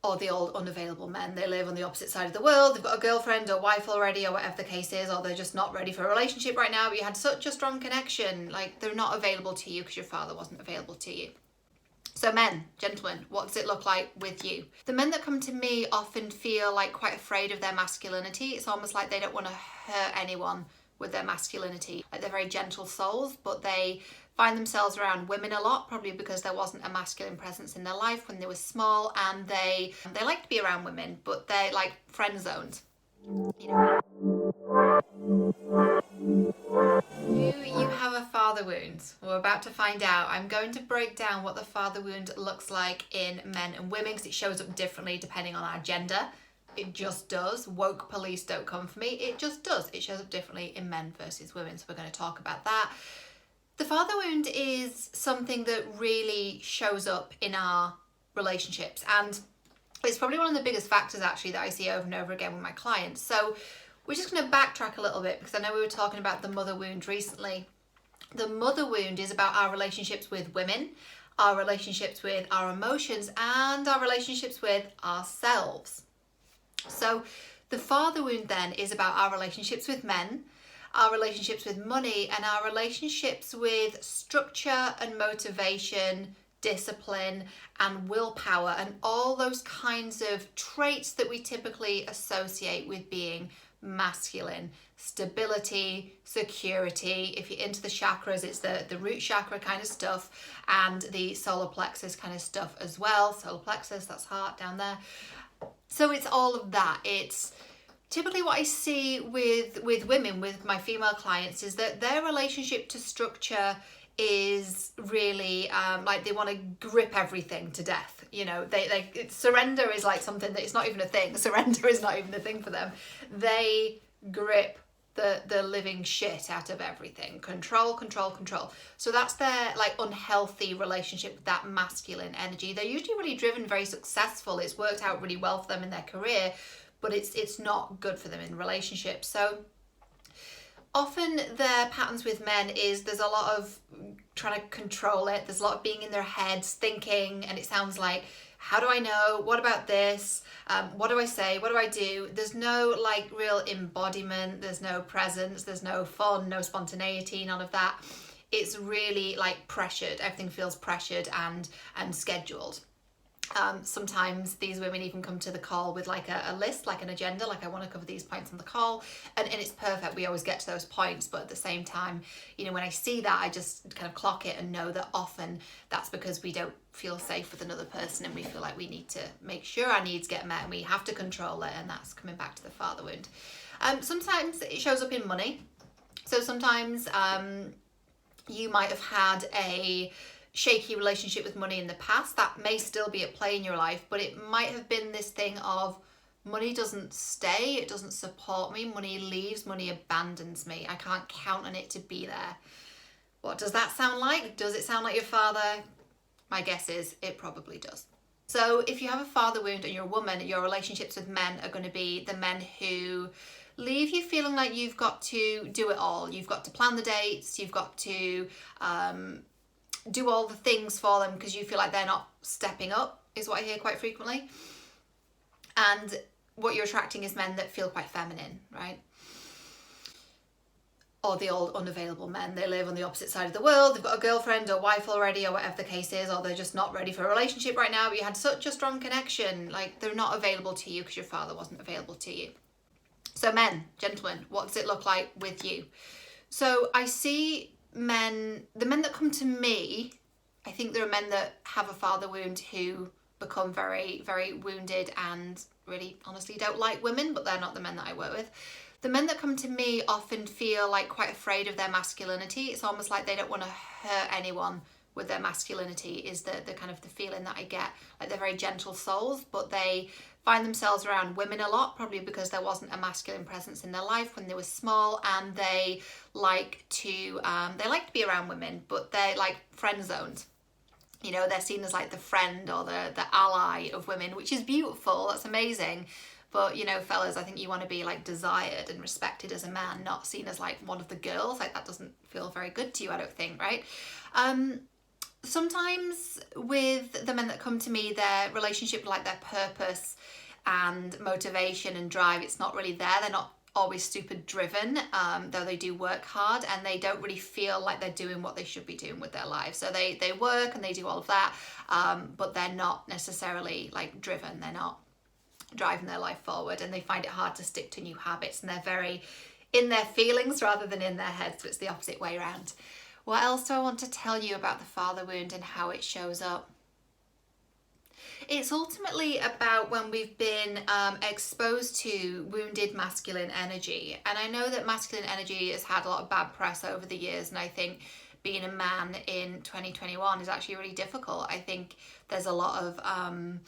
or the old unavailable men. They live on the opposite side of the world, they've got a girlfriend or wife already or whatever the case is, or they're just not ready for a relationship right now, but you had such a strong connection, like they're not available to you because your father wasn't available to you. So men, gentlemen, what does it look like with you? The men that come to me often feel like quite afraid of their masculinity. It's almost like they don't want to hurt anyone with their masculinity. Like they're very gentle souls, but they find themselves around women a lot, probably because there wasn't a masculine presence in their life when they were small, and they like to be around women, but they're like friend zoned. You know. Do you have a father wound? We're about to find out. I'm going to break down what the father wound looks like in men and women, because it shows up differently depending on our gender. It just does. Woke police don't come for me. It just does. It shows up differently in men versus women. So we're going to talk about that. The father wound is something that really shows up in our relationships, and it's probably one of the biggest factors actually that I see over and over again with my clients. So we're just going to backtrack a little bit, because I know we were talking about the mother wound recently. The mother wound is about our relationships with women, our relationships with our emotions, and our relationships with ourselves. So the father wound then is about our relationships with men, our relationships with money, and our relationships with structure and motivation, discipline and willpower, and all those kinds of traits that we typically associate with being masculine. Stability, security. If you're into the chakras, it's the root chakra kind of stuff, and the solar plexus kind of stuff as well. Solar plexus, that's heart down there. So it's all of that. It's typically what I see with women, with my female clients, is that their relationship to structure is really like they want to grip everything to death. You know, surrender is like something that it's not even a thing. Surrender is not even a thing for them. They grip the living shit out of everything. Control, control, control. So that's their like unhealthy relationship with that masculine energy. They're usually really driven, very successful. It's worked out really well for them in their career, but it's not good for them in relationships. So often their patterns with men is there's a lot of trying to control it. There's a lot of being in their heads, thinking, and it sounds like, how do I know? What about this? What do I say? What do I do? There's no like real embodiment. There's no presence. There's no fun, no spontaneity, none of that. It's really like pressured. Everything feels pressured and scheduled. Sometimes these women even come to the call with like a list, like an agenda, like I want to cover these points on the call, and it's perfect. We always get to those points, but at the same time, you know, when I see that, I just kind of clock it and know that often that's because we don't feel safe with another person, and we feel like we need to make sure our needs get met, and we have to control it, and that's coming back to the father wound. Sometimes it shows up in money. So sometimes you might have had a shaky relationship with money in the past. That may still be at play in your life, but it might have been this thing of money doesn't stay, it doesn't support me, money leaves, money abandons me. I can't count on it to be there. What does that sound like? Does it sound like your father? My guess is it probably does. So if you have a father wound and you're a woman, your relationships with men are going to be the men who leave you feeling like you've got to do it all. You've got to plan the dates, you've got to do all the things for them because you feel like they're not stepping up, is what I hear quite frequently. And what you're attracting is men that feel quite feminine, right? Or the old unavailable men. They live on the opposite side of the world, they've got a girlfriend or wife already or whatever the case is, or they're just not ready for a relationship right now, but you had such a strong connection, like they're not available to you because your father wasn't available to you. So men, gentlemen, what does it look like with you? So I see the men that come to me, I think there are men that have a father wound who become very, very wounded and really honestly don't like women, but they're not the men that I work with. The men that come to me often feel like quite afraid of their masculinity. It's almost like they don't want to hurt anyone with their masculinity, is the kind of the feeling that I get. Like they're very gentle souls, but they find themselves around women a lot, probably because there wasn't a masculine presence in their life when they were small, and they like to be around women, but they're like friend zoned. You know, they're seen as like the friend or the ally of women, which is beautiful. That's amazing. But, you know, fellas, I think you want to be like desired and respected as a man, not seen as like one of the girls. Like that doesn't feel very good to you, I don't think, right? Sometimes with the men that come to me, their relationship, like their purpose and motivation and drive, it's not really there. They're not always super driven, though they do work hard, and they don't really feel like they're doing what they should be doing with their lives. So they work and they do all of that, but they're not necessarily like driven. They're not driving their life forward, and they find it hard to stick to new habits, and they're very in their feelings rather than in their heads. So it's the opposite way around. What else do I want to tell you about the father wound and how it shows up? It's ultimately about when we've been exposed to wounded masculine energy. And I know that masculine energy has had a lot of bad press over the years, and I think being a man in 2021 is actually really difficult. I think there's a lot of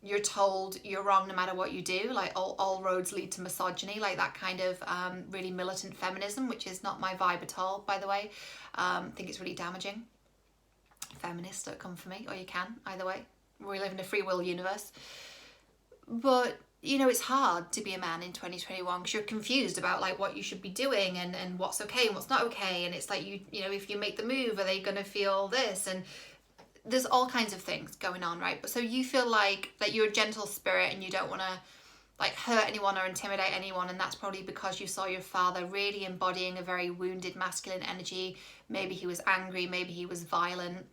you're told you're wrong no matter what you do, like all roads lead to misogyny, like that kind of really militant feminism, which is not my vibe at all, by the way. I think it's really damaging. Feminists, don't come for me, or you can, either way. We live in a free will universe. But you know, it's hard to be a man in 2021 because you're confused about like what you should be doing and what's okay and what's not okay. And it's like, you know, if you make the move, are they going to feel this? And there's all kinds of things going on, right? But so you feel like that you're a gentle spirit and you don't want to like hurt anyone or intimidate anyone. And that's probably because you saw your father really embodying a very wounded masculine energy. Maybe he was angry, maybe he was violent,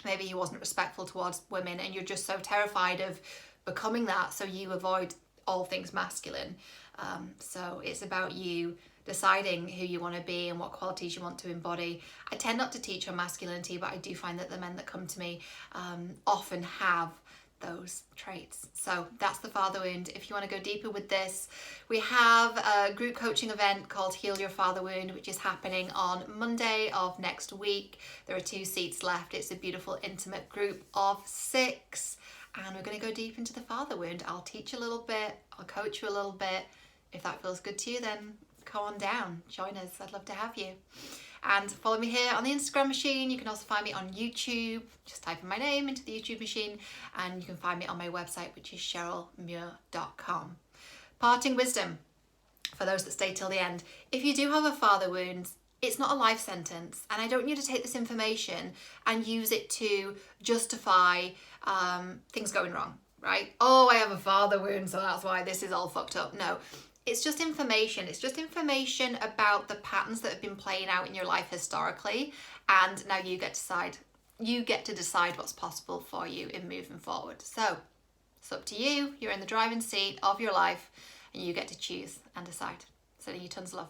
maybe he wasn't respectful towards women, and you're just so terrified of becoming that, so you avoid all things masculine. So it's about you deciding who you want to be and what qualities you want to embody. I tend not to teach on masculinity, but I do find that the men that come to me often have those traits. So that's the father wound. If you want to go deeper with this, we have a group coaching event called Heal Your Father Wound, which is happening on Monday of next week. There are 2 seats left. It's a beautiful intimate group of 6, and we're going to go deep into the father wound. I'll teach a little bit, I'll coach you a little bit. If that feels good to you, then come on down, join us. I'd love to have you. And follow me here on the Instagram machine. You can also find me on YouTube. Just type in my name into the YouTube machine, and you can find me on my website, which is cherylmuir.com. Parting wisdom for those that stay till the end. If you do have a father wound, it's not a life sentence, and I don't want you to take this information and use it to justify things going wrong, right? Oh, I have a father wound, so that's why this is all fucked up. No. It's just information. It's just information about the patterns that have been playing out in your life historically, and now you get to decide. You get to decide what's possible for you in moving forward. So it's up to you. You're in the driving seat of your life, and you get to choose and decide. Sending you tons of love.